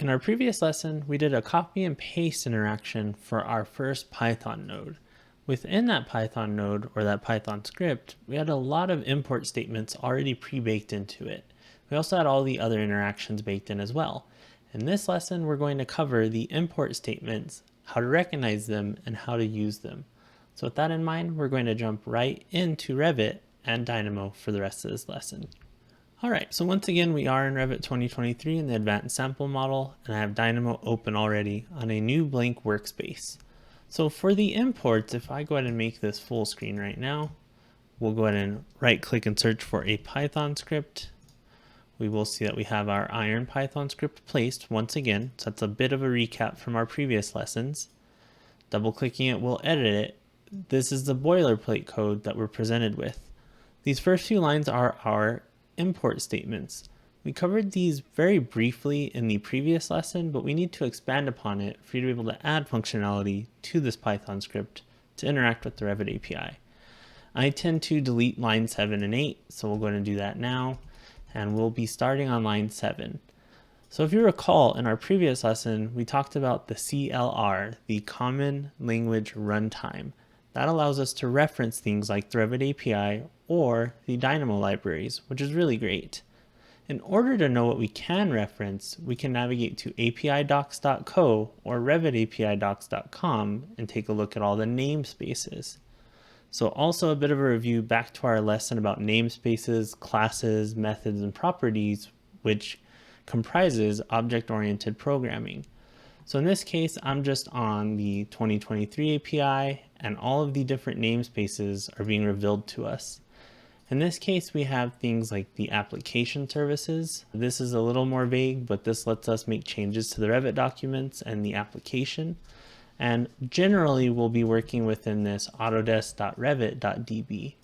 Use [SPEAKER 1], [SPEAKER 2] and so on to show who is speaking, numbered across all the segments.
[SPEAKER 1] In our previous lesson, we did a copy and paste interaction for our first Python node. Within that Python node or that Python script, we had a lot of import statements already pre-baked into it. We also had all the other interactions baked in as well. In this lesson, we're going to cover the import statements, how to recognize them, and how to use them. So with that in mind, we're going to jump right into Revit and Dynamo for the rest of this lesson. All right, so once again, we are in Revit 2023 in the advanced sample model, and I have Dynamo open already on a new blank workspace. So for the imports, if I go ahead and make this full screen right now, we'll go ahead and right click and search for a Python script. We will see that we have our iron Python script placed once again. So that's a bit of a recap from our previous lessons. Double clicking it will edit it. This is the boilerplate code that we're presented with. These first few lines are our import statements. We covered these very briefly in the previous lesson, but we need to expand upon it for you to be able to add functionality to this Python script to interact with the Revit API. I tend to delete line 7 and 8, so we'll go ahead and do that now, and we'll be starting on line 7. So if you recall, in our previous lesson, we talked about the CLR, the Common Language Runtime. That allows us to reference things like the Revit API or the Dynamo libraries, which is really great. In order to know what we can reference, we can navigate to apidocs.co or revitapidocs.com and take a look at all the namespaces. So also a bit of a review back to our lesson about namespaces, classes, methods, and properties, which comprises object-oriented programming. So in this case, I'm just on the 2023 API, and all of the different namespaces are being revealed to us. In this case, we have things like the application services. This is a little more vague, but this lets us make changes to the Revit documents and the application. And generally, we'll be working within this autodesk.revit.db.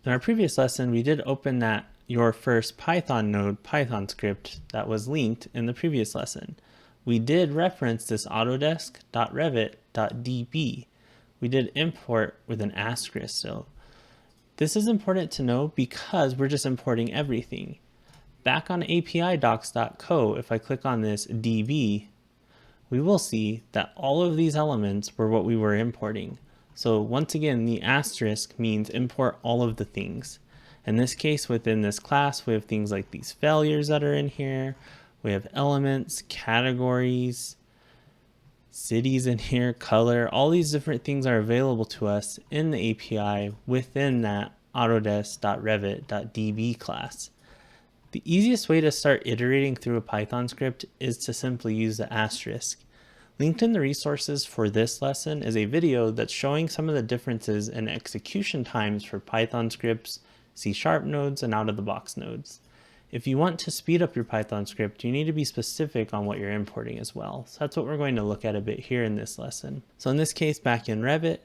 [SPEAKER 1] In our previous lesson, we did open that your first Python node Python script that was linked in the previous lesson. We did reference this autodesk.revit.db. We did import with an asterisk. So this is important to know because we're just importing everything. Back on apidocs.co, if I click on this DB, we will see that all of these elements were what we were importing. So once again, the asterisk means import all of the things. In this case, within this class, we have things like these failures that are in here. We have elements, categories, cities in here, color, all these different things are available to us in the API within that autodesk.revit.db class. The easiest way to start iterating through a Python script is to simply use the asterisk. Linked in the resources for this lesson is a video that's showing some of the differences in execution times for Python scripts, C# nodes, and out-of-the-box nodes. If you want to speed up your Python script, you need to be specific on what you're importing as well. So that's what we're going to look at a bit here in this lesson. So in this case, back in Revit,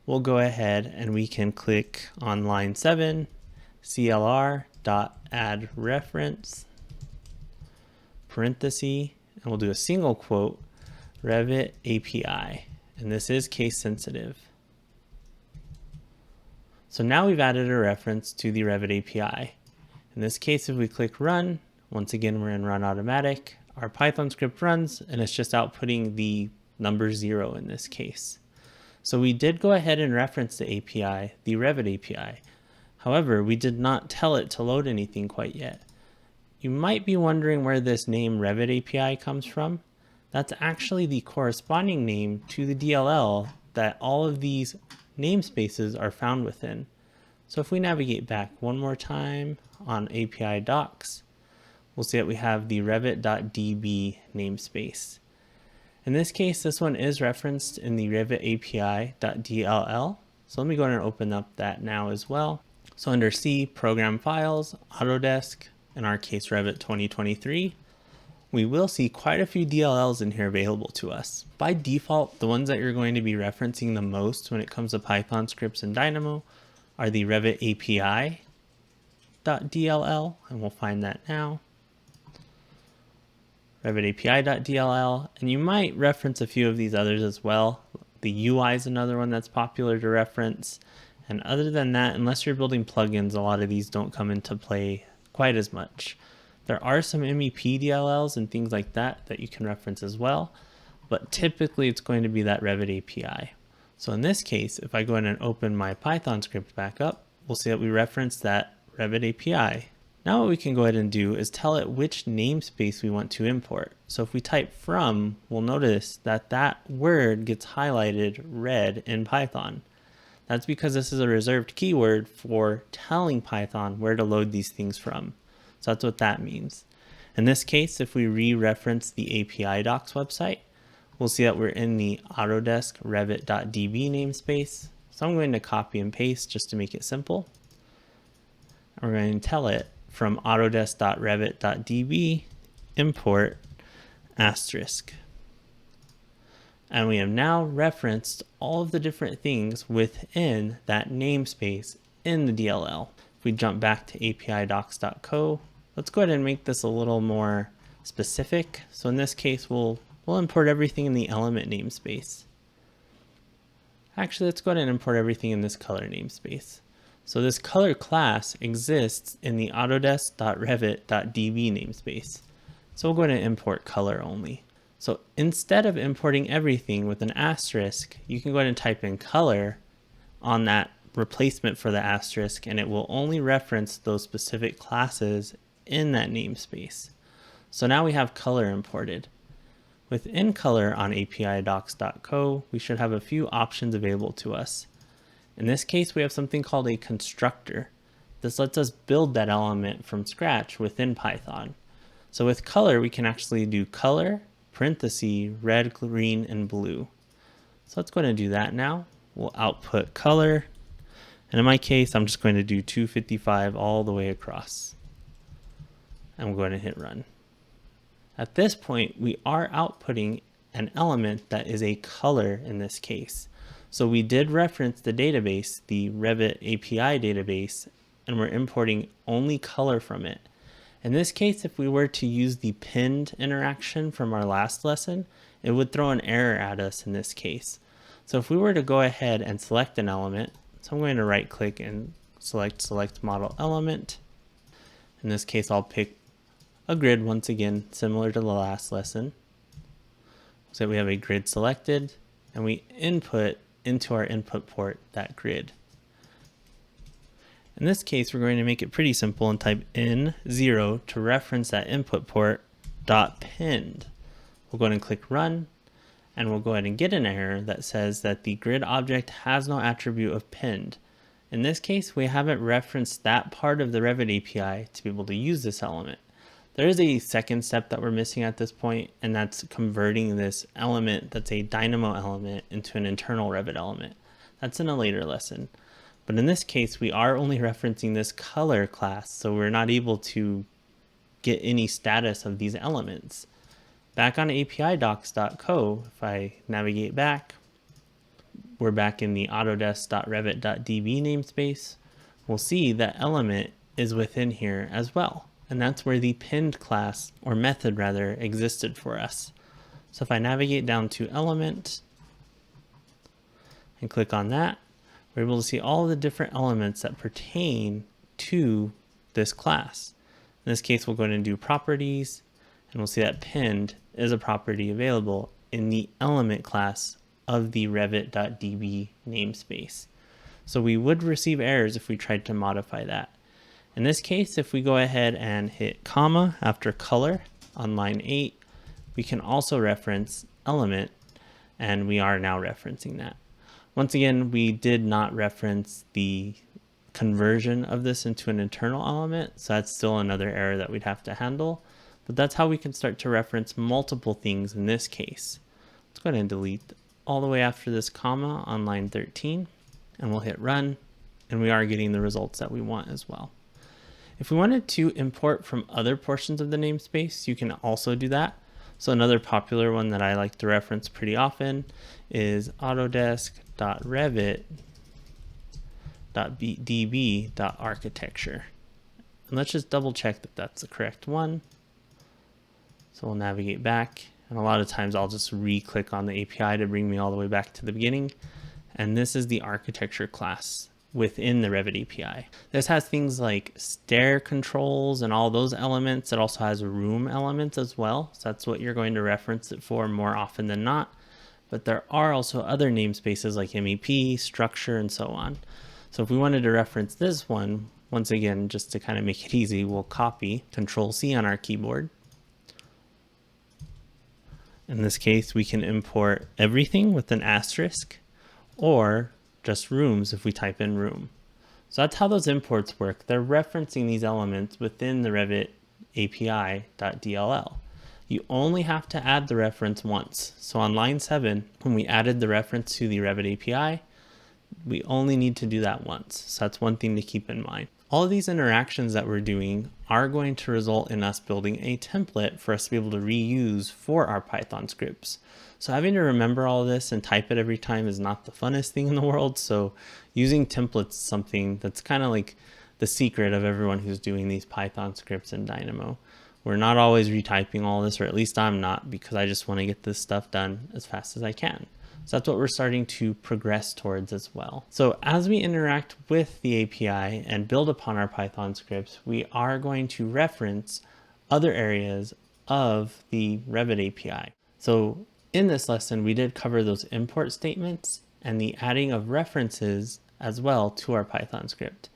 [SPEAKER 1] we'll go ahead and we can click on line 7, CLR.add reference, parenthesis, and we'll do a single quote, Revit API. And this is case sensitive. So now we've added a reference to the Revit API. In this case, if we click run, once again, we're in run automatic. Our Python script runs and it's just outputting the number 0 in this case. So we did go ahead and reference the API, the Revit API. However, we did not tell it to load anything quite yet. You might be wondering where this name Revit API comes from. That's actually the corresponding name to the DLL that all of these namespaces are found within. So if we navigate back one more time on API docs, we'll see that we have the revit.db namespace. In this case, this one is referenced in the Revit API.dll. So let me go ahead and open up that now as well. So under C, Program Files, Autodesk, in our case Revit 2023, we will see quite a few DLLs in here available to us. By default, the ones that you're going to be referencing the most when it comes to Python scripts and Dynamo are the Revit API.dll, and we'll find that now. Revit API.dll, and you might reference a few of these others as well. The UI is another one that's popular to reference. And other than that, unless you're building plugins, a lot of these don't come into play quite as much. There are some MEP DLLs and things like that that you can reference as well, but typically it's going to be that Revit API. So in this case, if I go ahead and open my Python script back up, we'll see that we reference that Revit API. Now what we can go ahead and do is tell it which namespace we want to import. So if we type from, we'll notice that that word gets highlighted red in Python. That's because this is a reserved keyword for telling Python where to load these things from. So that's what that means. In this case, if we re-reference the API docs website, we'll see that we're in the Autodesk Revit.db namespace. So I'm going to copy and paste just to make it simple. We're going to tell it from Autodesk.Revit.db import asterisk. And we have now referenced all of the different things within that namespace in the DLL. If we jump back to apidocs.co, let's go ahead and make this a little more specific. So in this case, we'll import everything in the element namespace. Actually, let's go ahead and import everything in this color namespace. So this color class exists in the Autodesk.Revit.db namespace. So we'll go ahead and import color only. So instead of importing everything with an asterisk, you can go ahead and type in color on that replacement for the asterisk, and it will only reference those specific classes in that namespace. So now we have color imported. Within color on apidocs.co, we should have a few options available to us. In this case, we have something called a constructor. This lets us build that element from scratch within Python. So with color, we can actually do color, parenthesis, red, green, and blue. So let's go ahead and do that now. We'll output color. And in my case, I'm just going to do 255 all the way across. And we'll go ahead and hit run. At this point, we are outputting an element that is a color in this case. So we did reference the database, the Revit API database, and we're importing only color from it. In this case, if we were to use the pinned interaction from our last lesson, it would throw an error at us in this case. So if we were to go ahead and select an element, so I'm going to right click and select model element. In this case, I'll pick a grid once again, similar to the last lesson. So we have a grid selected, and we input into our input port that grid. In this case, we're going to make it pretty simple and type in0 to reference that input port .pinned. We'll go ahead and click run, and we'll go ahead and get an error that says that the grid object has no attribute of pinned. In this case, we haven't referenced that part of the Revit API to be able to use this element. There is a second step that we're missing at this point, and that's converting this element that's a Dynamo element into an internal Revit element. That's in a later lesson. But in this case, we are only referencing this color class, so we're not able to get any status of these elements. Back on apidocs.co, if I navigate back, we're back in the Autodesk.Revit.db namespace. We'll see that element is within here as well. And that's where the pinned class, or method rather, existed for us. So if I navigate down to element and click on that, we're able to see all the different elements that pertain to this class. In this case, we'll go ahead and do properties, and we'll see that pinned is a property available in the element class of the Revit.db namespace. So we would receive errors if we tried to modify that. In this case, if we go ahead and hit comma after color on line 8, we can also reference element, and we are now referencing that. Once again, we did not reference the conversion of this into an internal element, so that's still another error that we'd have to handle. But that's how we can start to reference multiple things in this case. Let's go ahead and delete all the way after this comma on line 13, and we'll hit run, and we are getting the results that we want as well. If we wanted to import from other portions of the namespace, you can also do that. So another popular one that I like to reference pretty often is autodesk.revit.db.architecture. And let's just double check that that's the correct one. So we'll navigate back, and a lot of times I'll just re-click on the API to bring me all the way back to the beginning. And this is the architecture class within the Revit API. This has things like stair controls and all those elements. It also has room elements as well. So that's what you're going to reference it for more often than not. But there are also other namespaces like MEP, structure, and so on. So if we wanted to reference this one, once again, just to kind of make it easy, we'll copy Control-C on our keyboard. In this case, we can import everything with an asterisk or just rooms if we type in room. So that's how those imports work. They're referencing these elements within the Revit API.dll. You only have to add the reference once. So on line 7, when we added the reference to the Revit API, we only need to do that once. So that's one thing to keep in mind. All of these interactions that we're doing are going to result in us building a template for us to be able to reuse for our Python scripts. So having to remember all of this and type it every time is not the funnest thing in the world. So using templates is something that's kind of like the secret of everyone who's doing these Python scripts in Dynamo. We're not always retyping all this, or at least I'm not, because I just want to get this stuff done as fast as I can. So that's what we're starting to progress towards as well. So as we interact with the API and build upon our Python scripts, we are going to reference other areas of the Revit API. So in this lesson, we did cover those import statements and the adding of references as well to our Python script.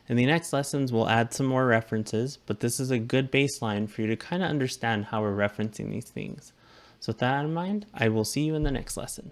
[SPEAKER 1] In the next lessons, we'll add some more references, but this is a good baseline for you to kind of understand how we're referencing these things. So with that in mind, I will see you in the next lesson.